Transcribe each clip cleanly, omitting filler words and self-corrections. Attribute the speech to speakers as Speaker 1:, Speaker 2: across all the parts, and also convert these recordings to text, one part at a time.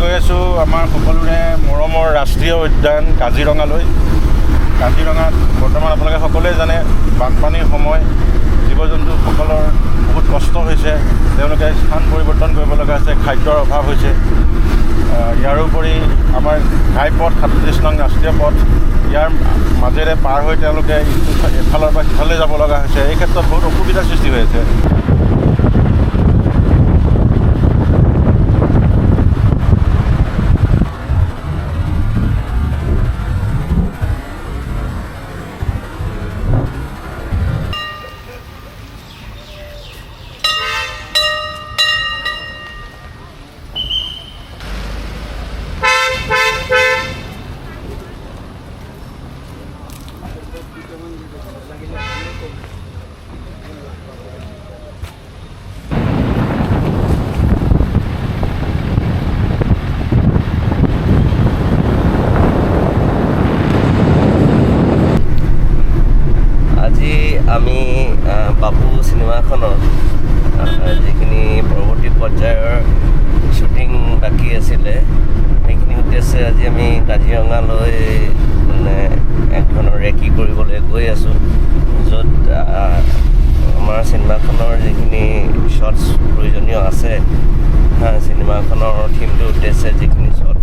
Speaker 1: গৈ আছোঁ আমাৰ সকলোৰে মৰমৰ ৰাষ্ট্ৰীয় উদ্যান কাজিৰঙালৈ। কাজিৰঙাত বৰ্তমান আপোনালোকে সকলোৱে জানে বানপানীৰ সময়, জীৱ জন্তুসকলৰ বহুত কষ্ট হৈছে, তেওঁলোকে স্থান পৰিৱৰ্তন কৰিব লগা হৈছে, খাদ্যৰ অভাৱ হৈছে। ইয়াৰোপৰি আমাৰ ঘাইপথ 37 নং ৰাষ্ট্ৰীয় পথ, ইয়াৰ মাজেৰে পাৰ হৈ তেওঁলোকে এফালৰ পৰা সিফালে যাব লগা হৈছে। এই ক্ষেত্ৰত বহুত অসুবিধাৰ সৃষ্টি হৈ আছে।
Speaker 2: আমি বাবু চিনেমাখনৰ যিখিনি পৰৱৰ্তী পৰ্যায়ৰ শ্বুটিং বাকী আছিলে সেইখিনি উদ্দেশ্যে আজি আমি কাজিৰঙালৈ এক ধৰণৰ ৰেকি কৰিবলৈ গৈ আছোঁ, য'ত আমাৰ চিনেমাখনৰ যিখিনি শ্বৰ্টছ প্ৰয়োজনীয় আছে, চিনেমাখনৰ থিমটোৰ উদ্দেশ্যে যিখিনি শ্বৰ্ট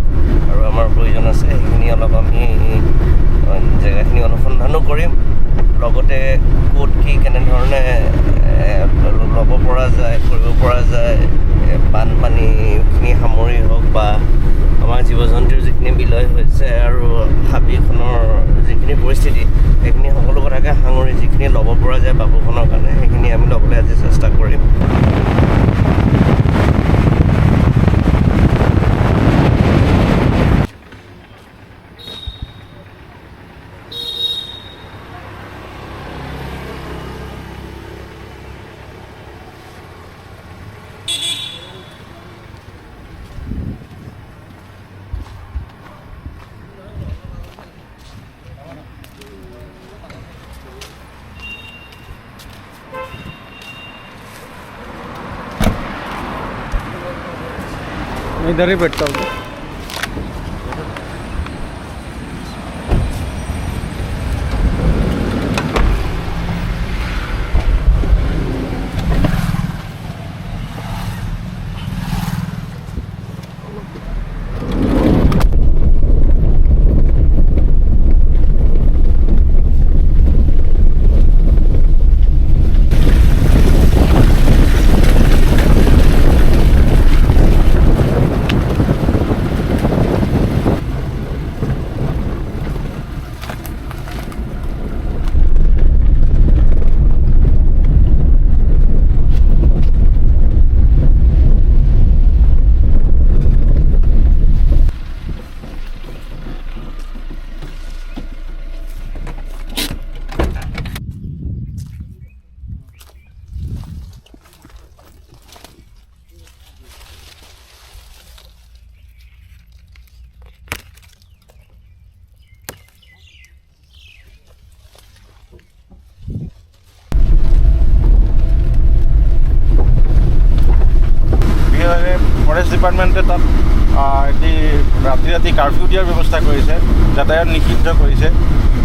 Speaker 2: আৰু আমাৰ প্ৰয়োজন আছে সেইখিনি অলপ আমি জেগাখিনি অনুসন্ধানো কৰিম। লগতে ক'ত কি কেনেধৰণে ল'ব পৰা যায়, কৰিব পৰা যায়, বানপানীখিনি সামৰি হওক বা আমাৰ জীৱ জন্তুৰ যিখিনি বিলয় হৈছে আৰু হাবিখনৰ যিখিনি পৰিস্থিতি, সেইখিনি সকলো কথাকে সাঙুৰি যিখিনি ল'ব পৰা যায় বাবুখনৰ কাৰণে, সেইখিনি আমি ল'বলৈ আজি চেষ্টা কৰিম।
Speaker 3: इधर ही बैठता हूँ।
Speaker 1: ফৰেষ্ট ডিপাৰ্টমেণ্টে তাত ৰাতি কাৰফিউ দিয়াৰ ব্যৱস্থা কৰিছে, যাতায়াত নিষিদ্ধ কৰিছে।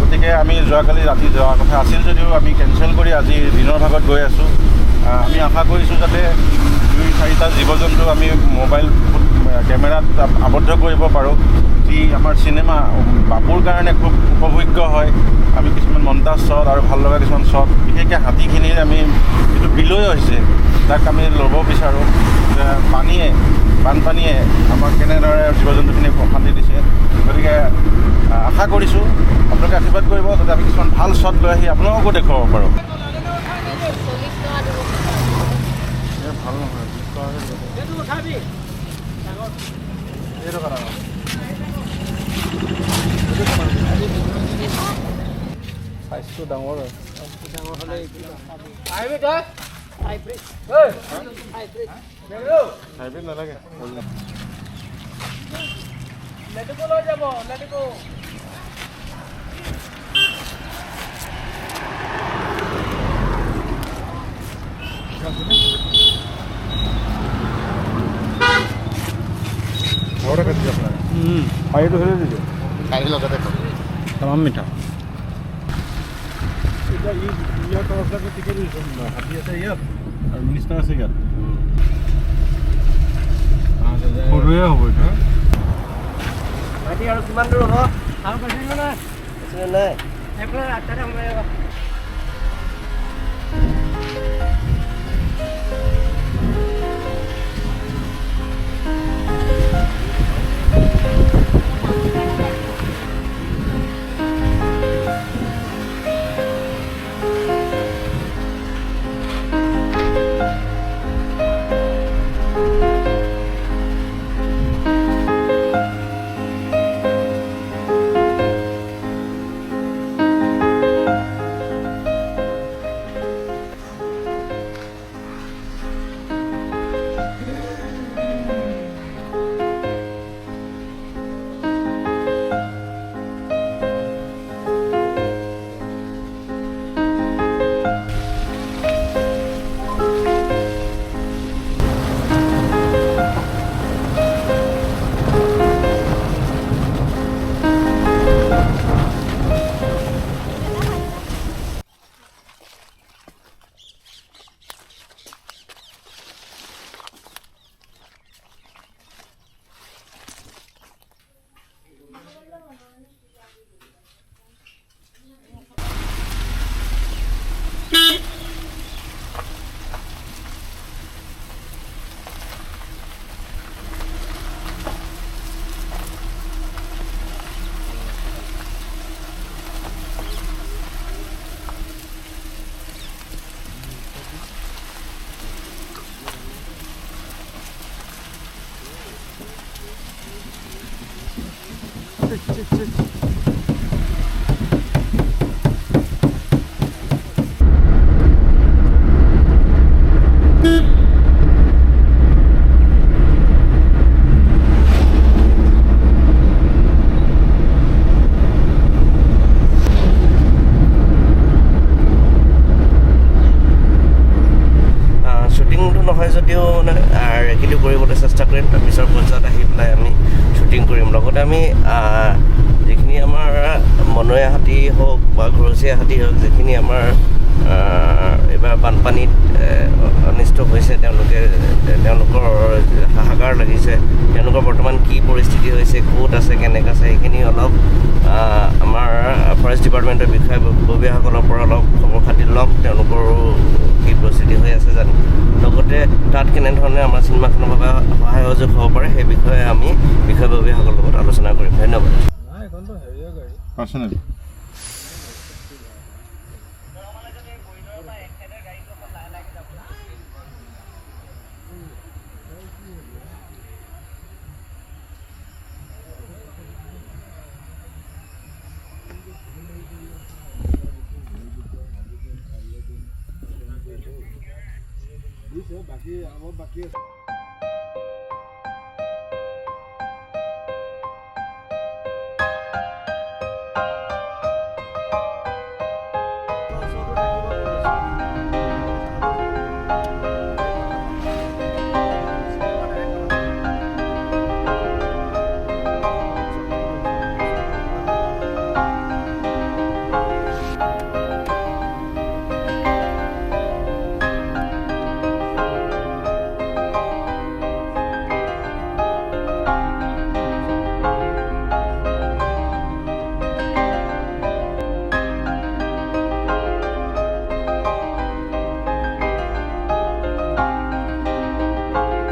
Speaker 1: গতিকে আমি যোৱাকালি ৰাতি যোৱাৰ কথা আছিল যদিও আমি কেঞ্চেল কৰি আজি দিনৰ ভাগত গৈ আছোঁ। আমি আশা কৰিছোঁ যাতে 2-4টা জীৱ জন্তু আমি মোবাইল কেমেৰাত আবদ্ধ কৰিব পাৰোঁ, যি আমাৰ চিনেমা বাপুৰ কাৰণে খুব উপভোগ্য হয়। আমি কিছুমান মন্তাজ শ্বট আৰু ভাল লগা কিছুমান শ্বট, বিশেষকৈ হাতীখিনিৰ আমি যিটো বিলয় হৈছে তাক আমি ল'ব বিচাৰোঁ। বানপানীয়ে আমাক কেনেদৰে জীৱ জন্তুখিনিক অশান্তি দিছে। গতিকে আশা কৰিছোঁ আপোনালোকে আশীৰ্বাদ কৰিব যাতে আমি কিছুমান ভাল শ্বট লৈ আহি আপোনালোককো দেখুৱাব পাৰোঁ। ভাল নহয় চাইজটো ডাঙৰ হয়। হাইব্ৰিড নালাগে। লগতে কাটিছে আপোনাৰ পাৰিটো ধৰি দিছে
Speaker 3: কাঢ়ি লগতে খাব
Speaker 4: তামাম মিঠা
Speaker 1: এতিয়া ইয়াৰ তৰফলৈকে টিকেট দিছোঁ হাতী আছে ইয়াত আৰু মিনিষ্টাৰ আছে ইয়াত সৰুৱে হ'ব এইটো
Speaker 2: ভাইটি আৰু কিমান দূৰ হ'ব
Speaker 4: আৰু বেছি নাই
Speaker 2: বেছি নাই
Speaker 4: এইফালে ৰাস্তাতে সোমাই যাবা
Speaker 2: শ্বুটিংটো নহয় যদিও মানে ৰেগুলি কৰিবলৈ চেষ্টা কৰিম পিছৰ পৰ্যায়ত আহি পেলাই আমি শ্বুটিং কৰিম লগতে আমি যিখিনি আমাৰ মনৰীয়া হাতী হওক বা ঘৰচীয়া হাতী হওক যিখিনি আমাৰ এইবাৰ বানপানীত অনিষ্ট হৈছে তেওঁলোকৰ হাহাকাৰ লাগিছে তেওঁলোকৰ বৰ্তমান কি পৰিস্থিতি হৈছে ক'ত আছে কেনেকৈ আছে সেইখিনি অলপ আমাৰ ফৰেষ্ট ডিপাৰ্টমেণ্টৰ বিষয়ববীয়াসকলৰ পৰা অলপ খবৰ খাতি ল'ম তেওঁলোকৰো কি পৰিস্থিতি হৈ আছে জানিম লগতে তাত কেনেধৰণে আমাৰ চিনেমাখনৰ বাবে সহায় সহযোগ হ'ব পাৰে সেই বিষয়ে আমি বিষয়ববীয়াসকলৰ লগত আলোচনা কৰিম ধন্যবাদ
Speaker 1: পাৰ্চনেল
Speaker 3: বাকী আমাৰ বাকী আছে